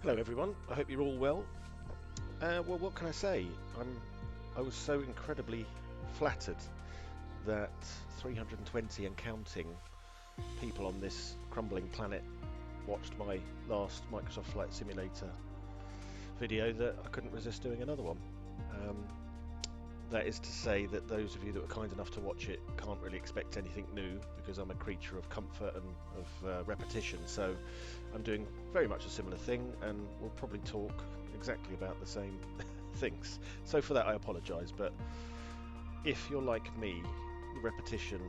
Hello everyone, I hope you're all well. Well, what can I say? I was so incredibly flattered that 320 and counting people on this crumbling planet watched my last Microsoft Flight Simulator video that I couldn't resist doing another one. Um, that is to say that those of you that were kind enough to watch it can't really expect anything new because I'm a creature of comfort and of repetition. So I'm doing very much a similar thing, and we'll probably talk exactly about the same things. So for that, I apologise. But if you're like me, the repetition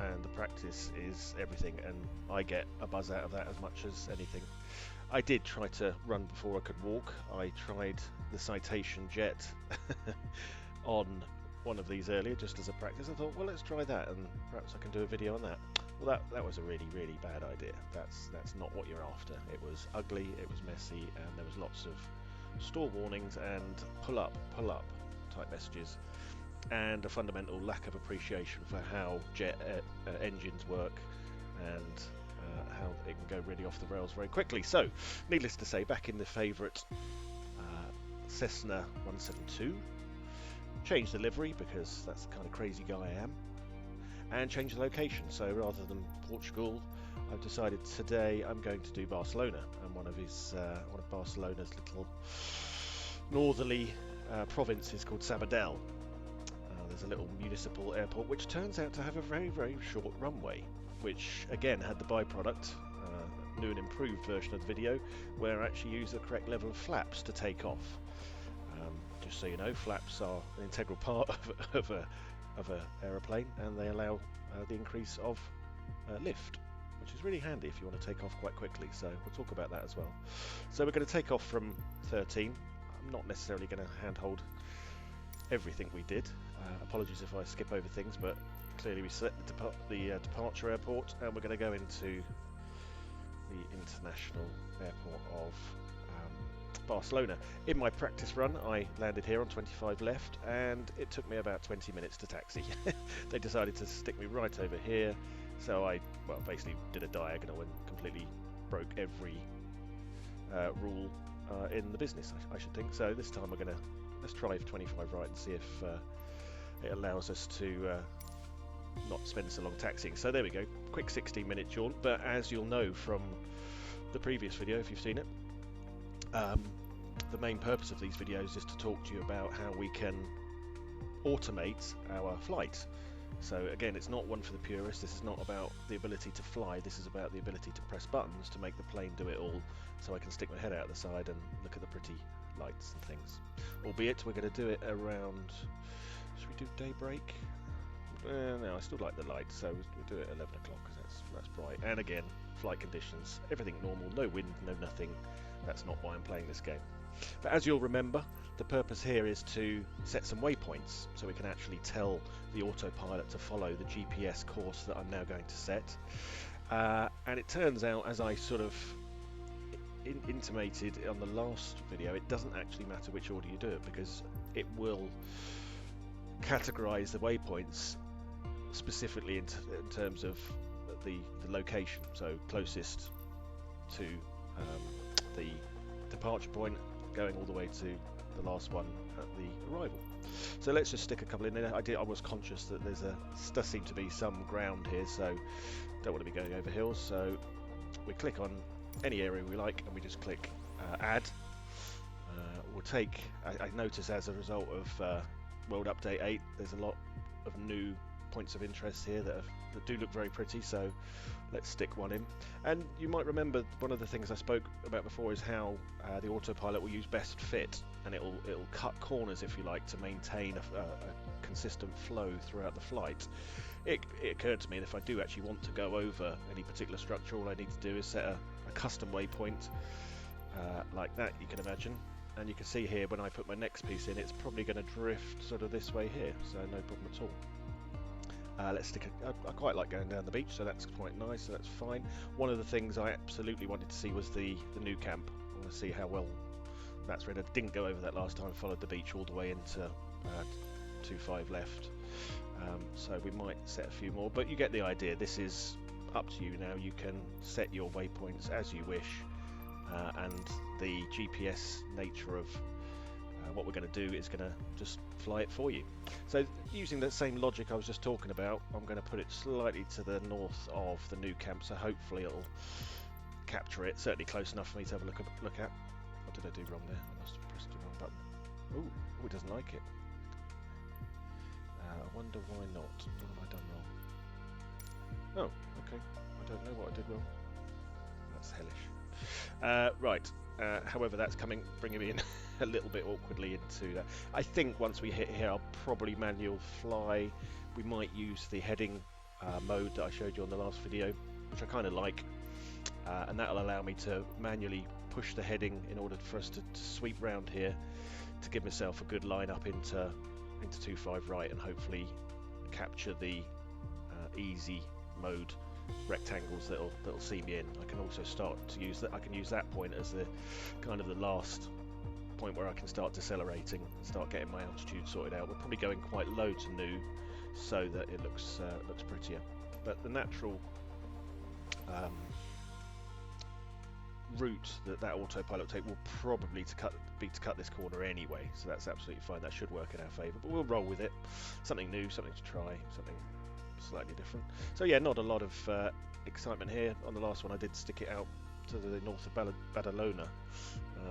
and the practice is everything, and I get a buzz out of that as much as anything. I did try to run before I could walk. I tried the citation jet on one of these earlier just as a practice. I thought, well, let's try that, and perhaps I can do a video on that. Well, that was a really bad idea. That's not what you're after. It was ugly, it was messy, and there was lots of store warnings and pull up type messages, and a fundamental lack of appreciation for how jet engines work, and how it can go really off the rails very quickly. So, needless to say, back in the favourite Cessna 172, change the livery because that's the kind of crazy guy I am, and change the location. So rather than Portugal, I've decided today I'm going to do Barcelona, and one of Barcelona's little northerly provinces called Sabadell. There's a little municipal airport which turns out to have a very short runway, which again had the byproduct, new and improved version of the video, where I actually use the correct level of flaps to take off. Just so you know, flaps are an integral part of a aeroplane, and they allow the increase of lift, which is really handy if you want to take off quite quickly. So we'll talk about that as well. So we're going to take off from 13. I'm not necessarily going to handhold everything we did. Apologies if I skip over things, but clearly we set the departure airport, and we're going to go into the international airport of Barcelona. In my practice run, I landed here on 25 left, and it took me about 20 minutes to taxi. They decided to stick me right over here, so I basically did a diagonal and completely broke every rule in the business, I should think. So this time let's try 25 right and see if it allows us to not spend so long taxiing. So there we go, quick 16-minute jaunt. But as you'll know from the previous video, if you've seen it, the main purpose of these videos is to talk to you about how we can automate our flight. So again, it's not one for the purists. This is not about the ability to fly. This is about the ability to press buttons to make the plane do it all, so I can stick my head out the side and look at the pretty lights and things. Albeit we're going to do it around, should we do daybreak? No, I still like the light, so we'll do it at 11 o'clock because that's bright. And again, flight conditions, everything normal, no wind, no nothing. That's not why I'm playing this game. But as you'll remember, the purpose here is to set some waypoints so we can actually tell the autopilot to follow the GPS course that I'm now going to set. And it turns out, as I sort of intimated on the last video, it doesn't actually matter which order you do it, because it will categorize the waypoints specifically in terms of the location, so closest to the departure point, going all the way to the last one at the arrival. So let's just stick a couple in there. I was conscious that does seem to be some ground here, so don't want to be going over hills. So we click on any area we like, and we just click add. We'll take. I notice as a result of World Update 8, there's a lot of new points of interest here that do look very pretty, so let's stick one in. And you might remember one of the things I spoke about before is how the autopilot will use best fit, and it'll cut corners, if you like, to maintain a consistent flow throughout the flight. It occurred to me that if I do actually want to go over any particular structure, all I need to do is set a custom waypoint like that, you can imagine. And you can see here, when I put my next piece in, it's probably going to drift sort of this way here, so no problem at all. Let's stick I quite like going down the beach, so that's quite nice, so that's fine. One of the things I absolutely wanted to see was the new camp. I want to see how well that's read. I didn't go over that last time, followed the beach all the way into 25 left. So we might set a few more, but you get the idea. This is up to you now. You can set your waypoints as you wish. and the GPS nature of what we're going to do is going to just fly it for you. So using that same logic I was just talking about, I'm going to put it slightly to the north of the new camp, so hopefully it'll capture it, certainly close enough for me to have a look at. What did I do wrong there? I must have pressed the wrong button. Oh, it doesn't like it. I wonder why not. What have I done wrong? Oh, okay. I don't know what I did wrong. That's hellish. Right. However, that's bringing me in a little bit awkwardly into that. I think once we hit here, I'll probably manual fly. We might use the heading mode that I showed you on the last video, which I kind of like, and that'll allow me to manually push the heading in order for us to sweep round here to give myself a good line up into 2.5 right, and hopefully capture the easy mode rectangles that'll see me in. I can also start to use that. I can use that point as the kind of the last point where I can start decelerating and start getting my altitude sorted out. We're probably going quite low to new, so that it looks prettier. But the natural route that autopilot will take will probably be to cut this corner anyway, so that's absolutely fine. That should work in our favour, but we'll roll with it. Something new, something to try, something slightly different. So yeah, not a lot of excitement here. On the last one I did stick it out to the north of Barcelona,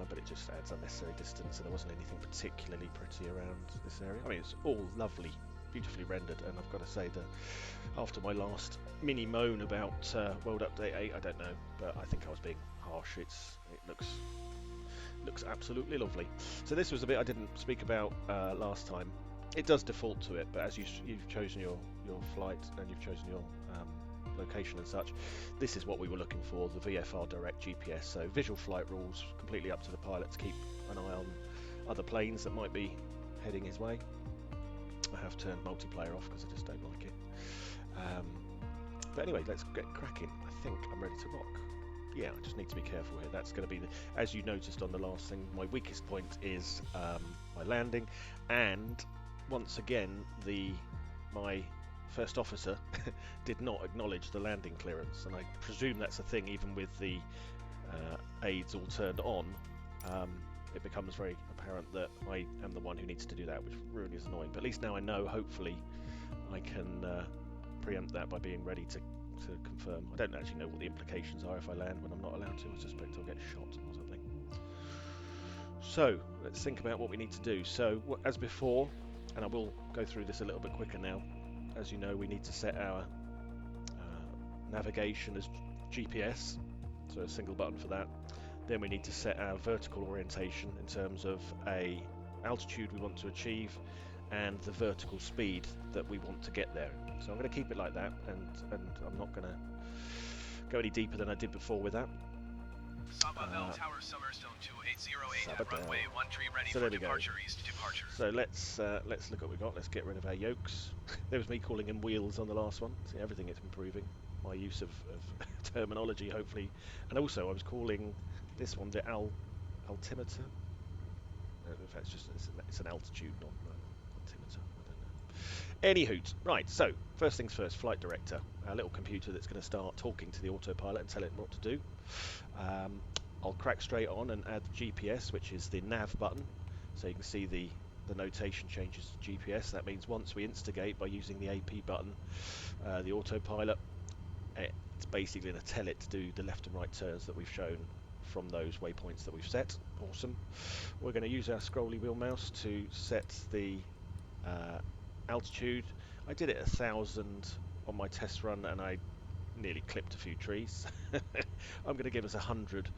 but it just adds unnecessary distance, and there wasn't anything particularly pretty around this area. I mean, it's all lovely, beautifully rendered, and I've got to say that after my last mini moan about World Update 8, I don't know, but I think I was being harsh. It looks absolutely lovely. So this was a bit I didn't speak about last time. It does default to it, but as you've chosen your flight and you've chosen your location and such, this is what we were looking for, the VFR Direct GPS. So visual flight rules, completely up to the pilot to keep an eye on other planes that might be heading his way. I have turned multiplayer off because I just don't like it. But anyway, let's get cracking. I think I'm ready to rock. Yeah, I just need to be careful here. That's going to be, as you noticed on the last thing, my weakest point is my landing, and once again, my first officer did not acknowledge the landing clearance, and I presume that's a thing even with the aids all turned on. It becomes very apparent that I am the one who needs to do that, which really is annoying. But at least now I know, hopefully I can preempt that by being ready to confirm. I don't actually know what the implications are if I land when I'm not allowed to. I suspect I'll get shot or something. So let's think about what we need to do. So as before, and I will go through this a little bit quicker now, as you know, we need to set our navigation as GPS, so a single button for that. Then we need to set our vertical orientation in terms of a altitude we want to achieve and the vertical speed that we want to get there. So I'm going to keep it like that, and I'm not going to go any deeper than I did before with that. Tower Summerstone 2808 at runway 13 ready so for there we departure, go. east departure. So let's look what we've got. Let's get rid of our yokes. There was me calling them wheels on the last one. See, everything is improving. My use of terminology, hopefully. And also I was calling this one the altimeter. In fact, it's an altitude, not altimeter. I don't know. Any hoot. Right, so first things first, flight director, our little computer that's going to start talking to the autopilot and tell it what to do. I'll crack straight on and add GPS, which is the nav button, so you can see the notation changes to GPS. That means once we instigate by using the AP button, the autopilot, it's basically going to tell it to do the left and right turns that we've shown from those waypoints that we've set. Awesome. We're going to use our scrolly wheel mouse to set the altitude. I did it 1,000 on my test run and I nearly clipped a few trees. I'm going to give us 100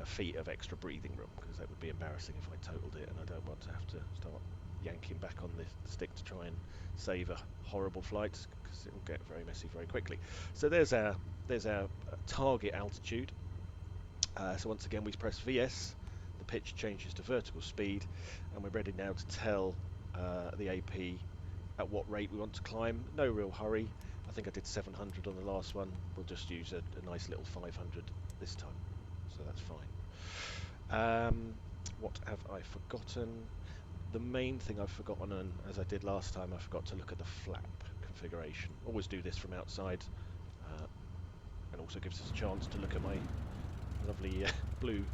feet of extra breathing room, because that would be embarrassing if I totaled it, and I don't want to have to start yanking back on the stick to try and save a horrible flight, because it will get very messy very quickly. So there's our target altitude. So once again we press VS, the pitch changes to vertical speed, and we're ready now to tell the AP at what rate we want to climb. No real hurry. I think I did 700 on the last one. We'll just use a nice little 500 this time, so that's fine. What have I forgotten? The main thing I've forgotten, and as I did last time, I forgot to look at the flap configuration. Always do this from outside, and also gives us a chance to look at my lovely blue.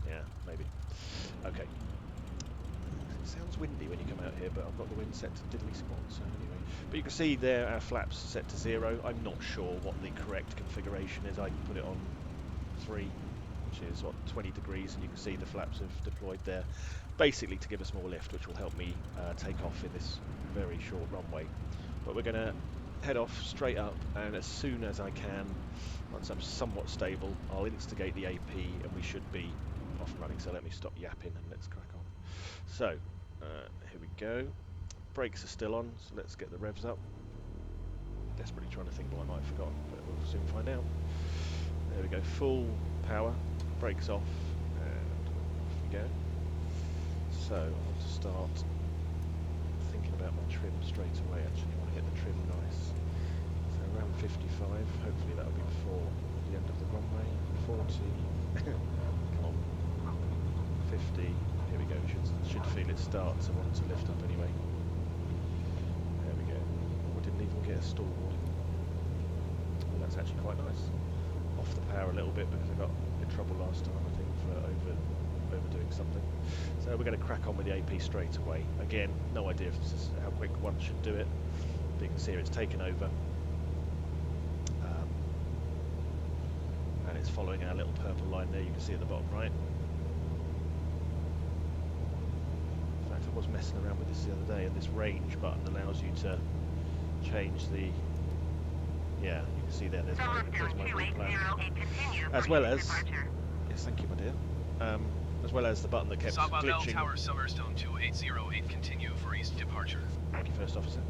Yeah, maybe. Okay. It sounds windy when you come out here, but I've got the wind set to diddly squat, so anyway. But you can see there our flaps set to 0. I'm not sure what the correct configuration is. I put it on 3, which is, what, 20 degrees, and you can see the flaps have deployed there, basically to give us more lift, which will help me take off in this very short runway. But we're going to head off straight up, and as soon as I can, once I'm somewhat stable, I'll instigate the AP, and we should be off and running. So let me stop yapping and let's crack on. So, here we go. Brakes are still on, so let's get the revs up. Desperately trying to think what I might have forgotten, but we'll soon find out. There we go, full power, brakes off, and off we go. So, I want to start thinking about my trim straight away. Actually, I want to hit the trim nice. So around 55, hopefully that'll be before the end of the runway. 40, come on, 50, here we go, should feel it start to want to lift up anyway. There we go. Oh, I didn't even get a stall warning. Well, that's actually quite nice. Off the power a little bit because I got in trouble last time, I think, for overdoing something. So we're going to crack on with the AP straight away. Again, no idea if this is how quick one should do it. But you can see here it's taken over. And it's following our little purple line there, you can see at the bottom right. In fact, I was messing around with this the other day, and this range button allows you to change the... Yeah, you can see there's my route plan. As well as... Yes, thank you, my dear. As well as the button that kept Saba Bell glitching. Tower Summerstone 2808, continue for east departure. Thank you, First Officer.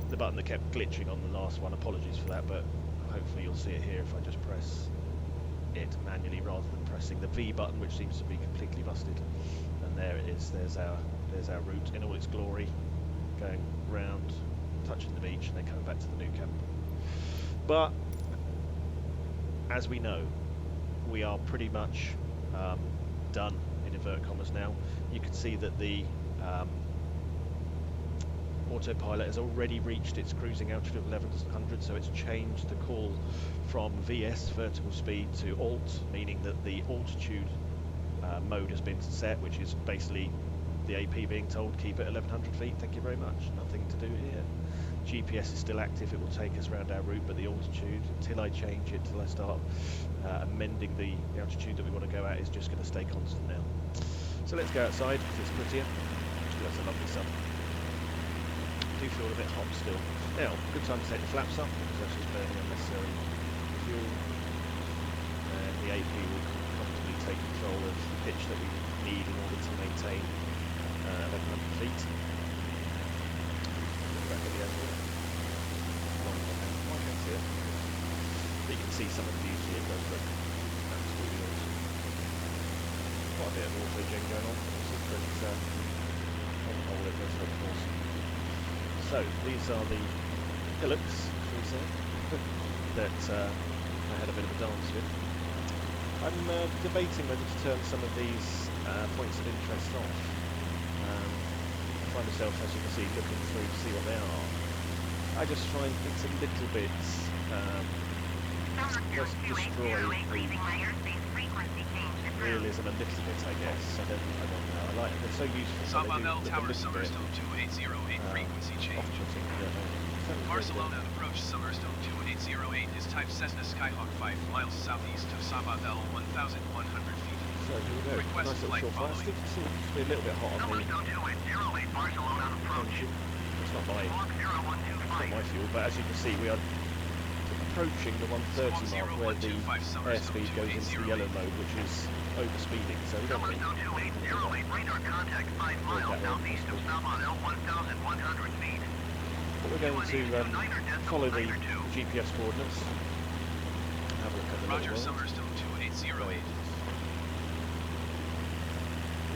The button that kept glitching on the last one, apologies for that, but hopefully you'll see it here if I just press it manually rather than pressing the V button, which seems to be completely busted. And there it is, there's our route in all its glory, going round, touching the beach, and then coming back to the new camp. But, as we know, we are pretty much done, in inverted commas now. You can see that the autopilot has already reached its cruising altitude of 1100, so it's changed the call from VS, vertical speed, to alt, meaning that the altitude mode has been set, which is basically the AP being told keep it 1100 feet, thank you very much, nothing to do here. GPS is still active, it will take us around our route, but the altitude, until I change it, till I start amending the altitude that we want to go at, is just going to stay constant now. So let's go outside, because it's prettier. That's a lovely sun. I do feel a bit hot still. Now, good time to take the flaps up, because that's just burning unnecessary fuel. And the AP will comfortably take control of the pitch that we need in order to maintain 1100 feet. Back at the airport. I can see it. But you can see some of the beauty, it does look absolutely awesome. Quite a bit of auto-gen going on, but on the whole it does look awesome. So, these are the hillocks, shall we say, that I had a bit of a dance with. I'm debating whether to turn some of these points of interest off. I find myself, as you can see, looking through to see what they are. I just find it's a little bit does destroy the realism a little bit, I guess. I don't know. I like they're so useful. Saba Bell Tower Summerstone 2808, frequency change. Barcelona approach Summerstone 2808 is type Cessna Skyhawk 5 miles southeast of Saba Bell 1,100 feet. So here we go. Request nice little flight short fire. following. Still seems to be a little bit hot on the Barcelona approach. It's not my fuel, but as you can see, we are approaching the 130 mark where the airspeed goes into the yellow mode, which is over speeding. So we don't really radar contact 5 miles southeast of Saba Bell 1,100 feet. But we're going to follow the GPS coordinates. Have a look at the Roger, little world. Summerstone 2808.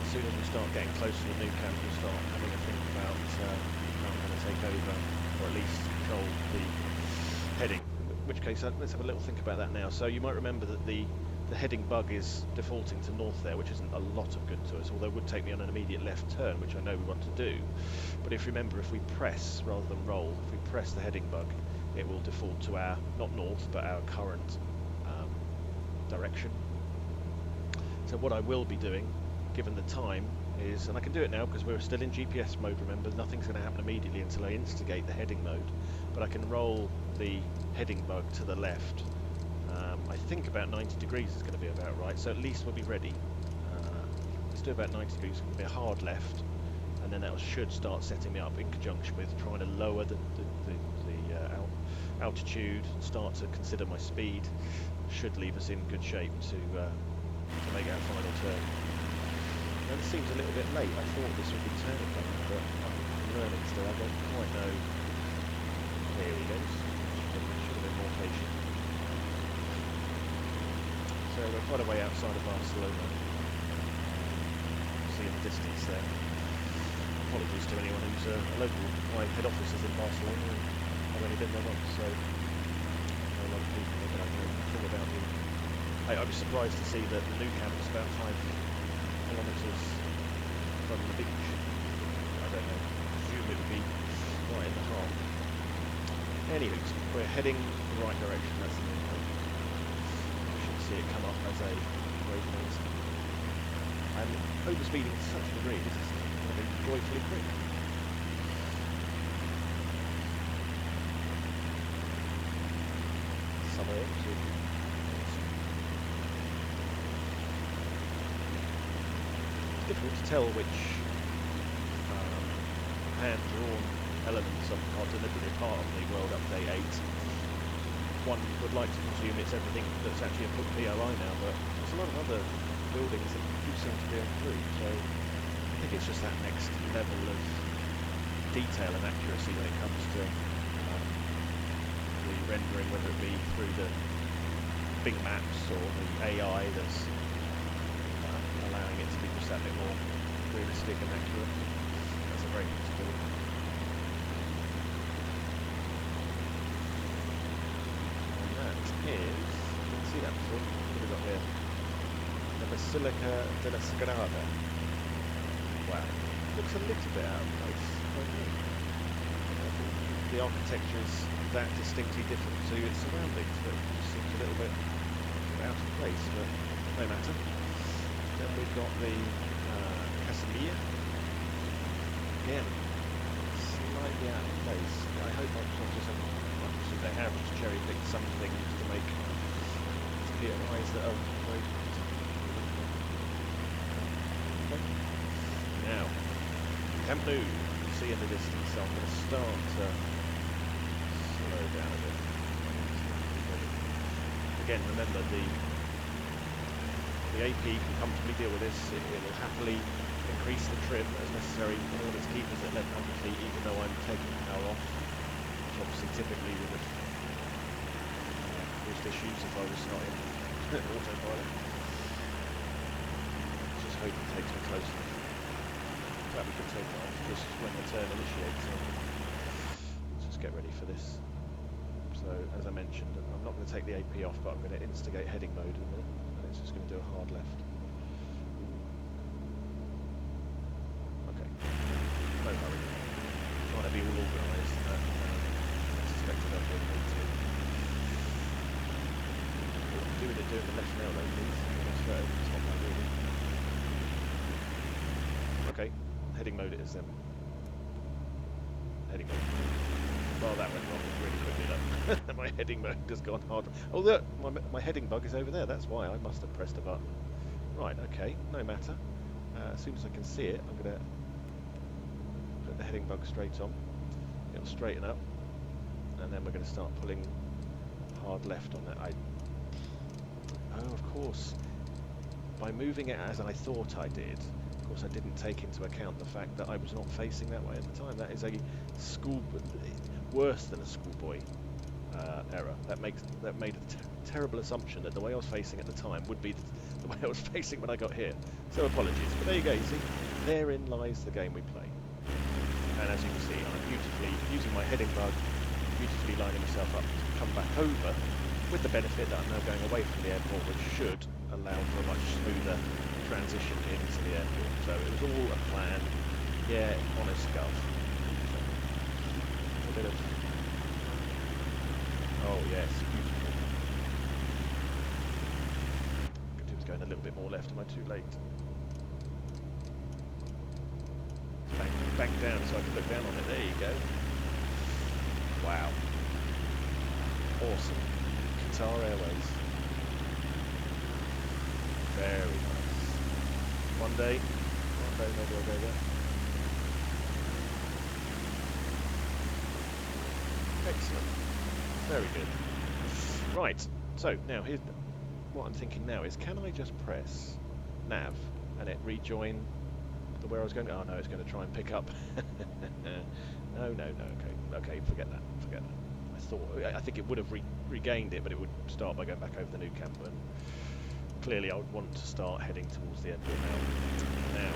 As soon as we start getting close to the new camp, we'll start having a think about how I'm going to take over, or at least control the heading. In which case, let's have a little think about that now. So you might remember that the heading bug is defaulting to north there, which isn't a lot of good to us, although it would take me on an immediate left turn, which I know we want to do. But if you remember, if we press rather than roll, if we press the heading bug, it will default to our, not north, but our current direction. So what I will be doing, given the time, is, and I can do it now because we're still in GPS mode, remember, nothing's going to happen immediately until I instigate the heading mode, but I can roll the heading bug to the left. I think about 90 degrees is going to be about right, so at least we'll be ready. Let's do about 90 degrees, it'll be a hard left, and then that should start setting me up in conjunction with trying to lower the altitude, start to consider my speed. Should leave us in good shape to make our final turn. And it seems a little bit late. I thought this would be turning back, but I'm learning still. I don't quite know. There he goes. Should have been more patient. So we're quite a way outside of Barcelona. See in the distance there. Apologies to anyone who's a local. My head office is in Barcelona, and I've only been there once, so I know a lot of people that I know all about you. I was surprised to see that the new camp is about 5 kilometres from the beach. I don't know. I presume it would be right in the heart. Anyways, we're heading the right direction. That's the main point. You should see it come up as a road noise. I'm overspeeding to such a degree. This is going to be joyfully quick. Suburbs. Difficult to tell which hand-drawn elements of are deliberately part of the World Update 8. One would like to presume it's everything that's actually a POI now, but there's a lot of other buildings that do seem to be on through, so I think it's just that next level of detail and accuracy when it comes to the rendering, whether it be through the big maps or the AI that's allowing it to be just that bit more realistic and accurate. That's a very good build. And that is, you can see that before, what have we got here? The Basilica della Sagrada. Wow, looks a little bit out of place. The architecture is that distinctly different to its surroundings, but it just seems a little bit out of place, but no matter. Then we've got the Casimir. Again, slightly out of place. I hope Microsoft just haven't, they have just cherry-picked some things to make POIs that are very... Okay. Now, Camp Nou, you see in the distance, so I'm going to start to slow down a bit. Again, remember the AP can comfortably deal with this. It will happily increase the trim as necessary in order to keep us at 1100 feet, even though I'm taking power off, which obviously typically would have caused issues if I was not in autopilot. Just hope it takes me close enough. That we could take it off just when the turn initiates. So let's just get ready for this. So, as I mentioned, I'm not going to take the AP off, but I'm going to instigate heading mode in a minute. It's just going to do a hard left. Okay. No hurry. Trying to be all organised. I suspected I'd be able to. Doing the left now though, please. That's better. It's not that really. Okay. Heading mode it is then. Heading mode. Well, that went wrong really quickly though. My heading mode has gone hard. Oh, look, my heading bug is over there. That's why I must have pressed a button. Right, okay, no matter. As soon as I can see it, I'm going to put the heading bug straight on. It'll straighten up, and then we're going to start pulling hard left on that. Oh, of course. By moving it as I thought I did, of course I didn't take into account the fact that I was not facing that way at the time. That is a worse than a schoolboy error. That made a terrible assumption that the way I was facing at the time would be the way I was facing when I got here. So apologies. But there you go, you see, therein lies the game we play. And as you can see, I'm beautifully using my heading bug, beautifully lining myself up to come back over, with the benefit that I'm now going away from the airport, which should allow for a much smoother transition into the airport. So it was all a plan. Yeah, honest gov. A bit of... Oh yes, beautiful. little bit more left. Am I too late? Bank down so I can look down on it. There you go. Wow. Awesome. Qatar Airways. Very nice. One day maybe I'll go there. Excellent. Very good. Right, so now here's what I'm thinking now is, can I just press nav and it rejoin the where I was going? Oh no, it's going to try and pick up. No, okay, forget that. I think it would have regained it, but it would start by going back over the new camp. And clearly I would want to start heading towards the airport now.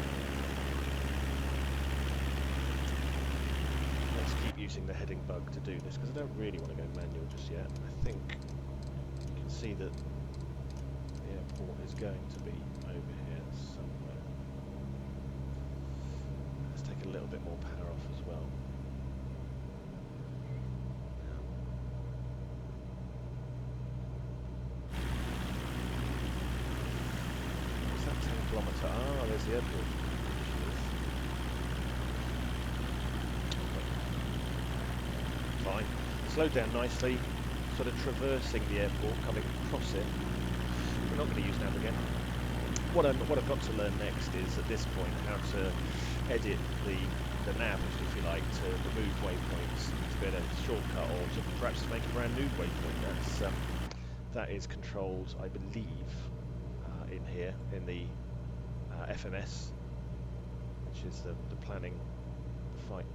Let's keep using the heading bug to do this, because I don't really want to go manual just yet. I think you can see that the airport is going to be over here somewhere. Let's take a little bit more power off as well. What's that 10 kilometre? Ah, there's the airport. Fine. Slowed down nicely, sort of traversing the airport, coming across it. We're not going to use nav again. What I've got to learn next is, at this point, how to edit the nav, if you like, to remove waypoints, to get a shortcut, or to perhaps make a brand new waypoint. That is controlled, I believe, in here, in the FMS, which is the planning. Flight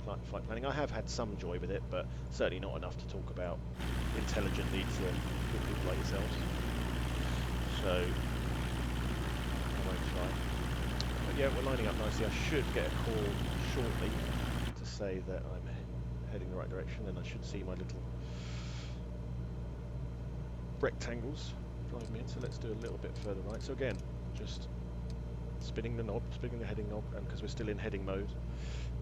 planning. I have had some joy with it, but certainly not enough to talk about intelligently to people like yourselves. So I won't try. But yeah, we're lining up nicely. I should get a call shortly to say that I'm heading the right direction, and I should see my little rectangles driving me in. So let's do a little bit further right. So again, just spinning the heading knob, and because we're still in heading mode.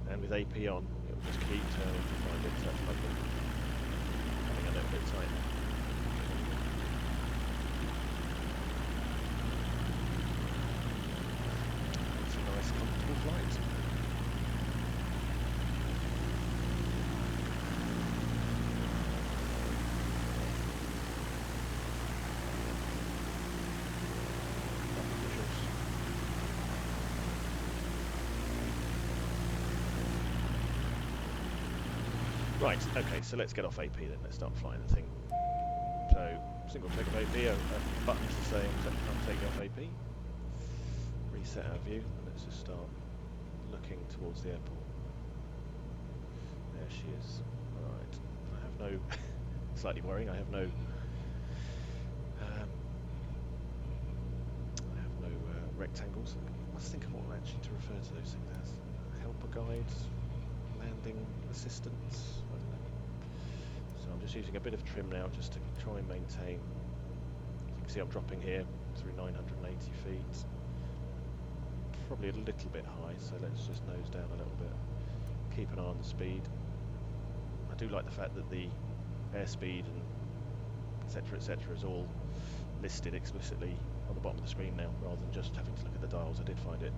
And with AP on, it will just keep turning to find it. So that's lovely. Coming a little bit tight. It's a nice, comfortable flight. Right, okay, so let's get off AP then. Let's start flying the thing. So, single click of AP, a button to say I'm taking off AP. Reset our view, and let's just start looking towards the airport. There she is. Alright, I have no, slightly worrying, I have no rectangles. I must think of what actually to refer to those things as. Helper guide, landing assistance. So I'm just using a bit of trim now just to try and maintain. As you can see, I'm dropping here through 980 feet. Probably a little bit high, so let's just nose down a little bit. Keep an eye on the speed. I do like the fact that the airspeed and etc. is all listed explicitly on the bottom of the screen now, rather than just having to look at the dials. I did find it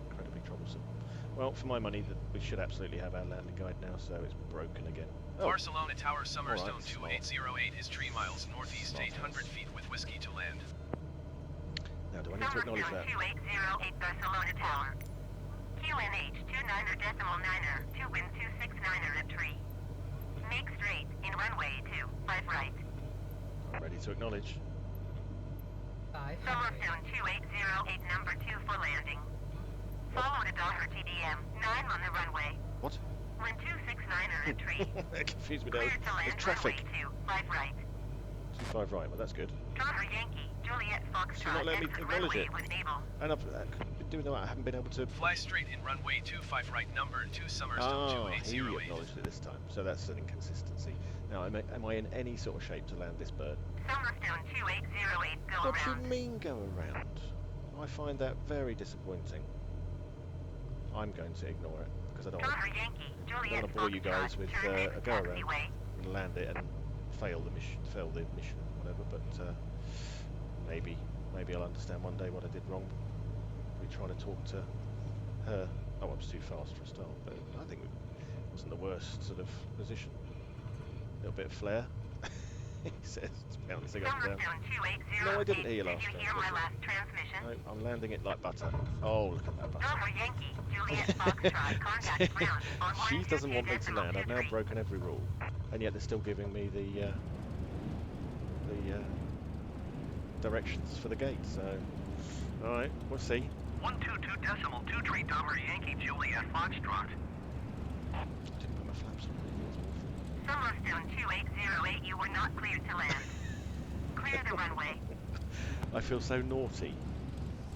incredibly troublesome. Well, for my money, we should absolutely have our landing guide now, so it's broken again. Oh. Barcelona Tower Summerstone 2808 is 3 miles northeast, 800 feet with whiskey to land. Now, do I need to acknowledge that? 2808 Barcelona Tower. QNH 29er, 2 wind 269er at tree. Make straight in runway 25 right. I'm ready to acknowledge. Summerstone 2808 number 2 for landing. Follow the Doher TDM 9 on the runway. What? Wind 269er at tree. That confused me now. Clear to land There's traffic. runway 25 right. 25 right, well that's good. Doher Yankee, Juliet She's not Foxtrot, letting me exit acknowledge runway it. with Able. And I've been doing that, I haven't been able to... Fly straight in runway 25 right, number 2 Summerstone Ah, he 2808. acknowledged it this time, so that's an inconsistency. Now, am I in any sort of shape to land this bird? Summerstone 2808 go What do around. you mean go around? I find that very disappointing. I'm going to ignore it, because I don't want Doher Yankee, I Juliet don't want to bore you guys Foxtrot, with turn a next go around taxiway. and land it and fail the mission, whatever. But maybe maybe I'll understand one day what I did wrong. We trying to talk to her. Oh, I was too fast for a start, but I think it wasn't the worst sort of position. A little bit of flair. He says, bouncing up and down. Summerstone 280. No, I didn't hear you Did last you hear my transmission. last transmission? No, I'm landing it like butter. Oh, look at that butter. Silver Yankee, Juliet Foxtrot, contact ground on She doesn't want me to land. I've now 122.23. broken every rule, and yet they're still giving me the directions for the gate. So, all right, we'll see. 122.23 Dollar Yankee Juliet Foxtrot. I didn't put my flaps on. That's awful. Summerstone 2808, you were not cleared to land. Clear the runway. I feel so naughty.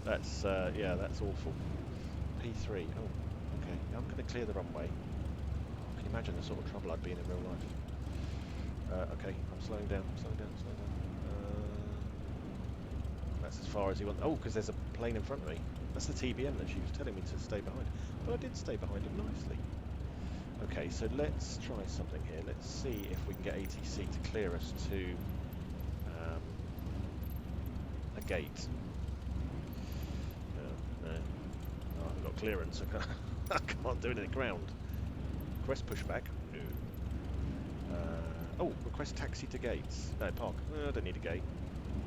That's yeah, that's awful. P3. Oh, okay. I'm going to clear the runway. Can you imagine the sort of trouble I'd be in real life? Okay, I'm slowing down. Slowing down. That's as far as he wants. Oh, because there's a plane in front of me. That's the TBM that she was telling me to stay behind. But I did stay behind him nicely. Okay, so let's try something here. Let's see if we can get ATC to clear us to a gate. No, I haven't got clearance. I can't do it in the ground. Request pushback. No. Oh, request taxi to gates. No, park. No, I don't need a gate.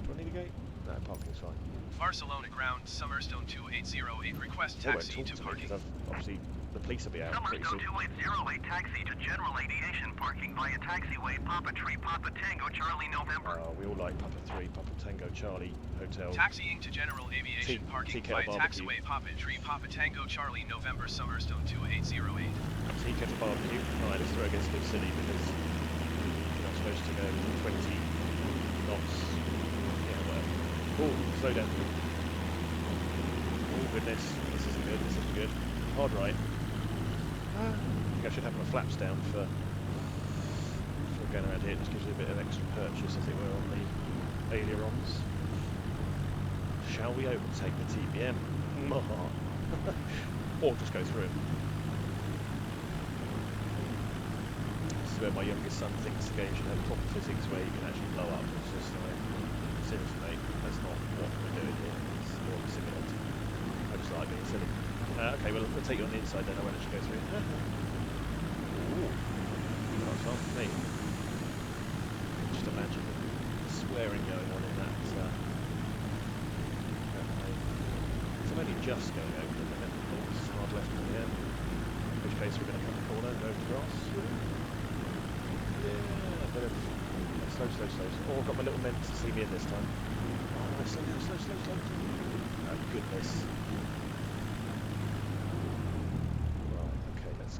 Do I need a gate? No, parking's fine. Barcelona ground, Summerstone 2808, request They won't taxi talk to to me parking. because obviously the police will be out pretty Summerstone soon. 2808 taxi to general aviation parking via taxiway Papa Tree Papa Tango Charlie November. We all like Papa 3, Papa Tango Charlie Hotel. Taxiing to general aviation parking Kettle via Barbecue. taxiway Papa Tree Papa Tango Charlie November Summerstone 2808. Tea Kettle Barbecue. Right, this throw gets a bit silly because you're not supposed to go 20 knots. Yeah, well. Oh, slow down. Oh goodness, this isn't good, this isn't good. Hard right. I think I should have my flaps down for going around here. It just gives you a bit of extra purchase, as it were, on the ailerons. Shall we overtake the TBM? Or just go through it. This is where my youngest son thinks the game should have proper physics where you can actually blow up. It's just like, seriously mate, that's not what we're doing here. It's more of a simulator. I just like being silly. Okay, well, we'll take you on the inside then. I won't let you go through. Ooh, that's fun for me. Just imagine the swearing going on in that plane. So I'm only just going over the limit. Oh, this is hard left in the end. In which case we're going to cut the corner and go across. Yeah, a bit of slow. Oh, I've got my little men to see me in this time. Oh, no, slow down, slow. Oh, goodness.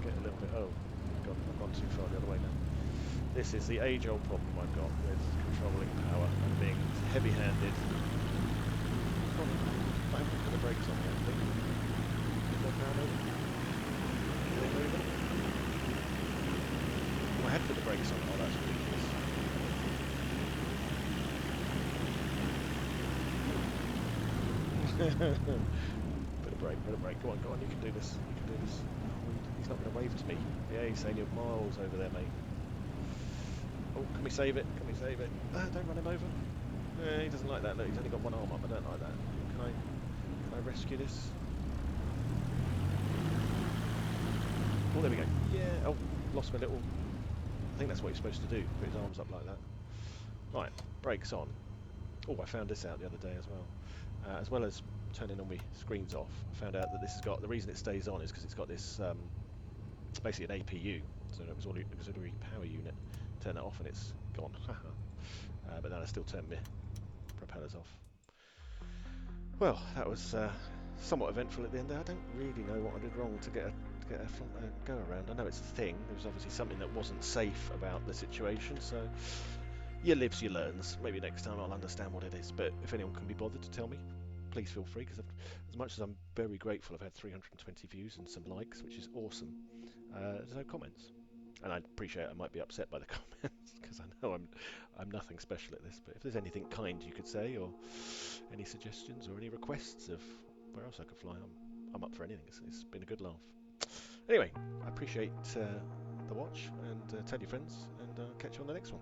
Get a little bit. Oh, God, I've gone too far the other way now. This is the age-old problem I've got with controlling power and being heavy-handed. I haven't put the brakes on yet, I think. Is that now moving? Is it moving? Oh, I had put the brakes on. Oh, that's ridiculous. Put a brake. Go on, you can do this. He's not going to wave to me. Yeah, he's saying you're miles over there, mate. Oh, can we save it? Don't run him over. He doesn't like that. Look, he's only got one arm up. I don't like that. Can I rescue this? Oh, there we go. Yeah. Oh, lost my little... I think that's what you're supposed to do. Put his arms up like that. Right, brakes on. Oh, I found this out the other day as well as turning all my screens off. I found out that this has got... The reason it stays on is because it's got this... It's basically an APU, so it was all auxiliary power unit. Turn that off and it's gone. But then I still turn my propellers off. Well, that was somewhat eventful at the end there. I don't really know what I did wrong to get a front go around. I know it's a thing. There was obviously something that wasn't safe about the situation, so you lives, you learns. Maybe next time I'll understand what it is. But if anyone can be bothered to tell me, please feel free, because as much as I'm very grateful, I've had 320 views and some likes, which is awesome. There's no comments, and I'd appreciate I might be upset by the comments because I know I'm nothing special at this. But if there's anything kind you could say, or any suggestions or any requests of where else I could fly, I'm up for anything. It's been a good laugh. Anyway, I appreciate the watch, and tell your friends, and I'll catch you on the next one.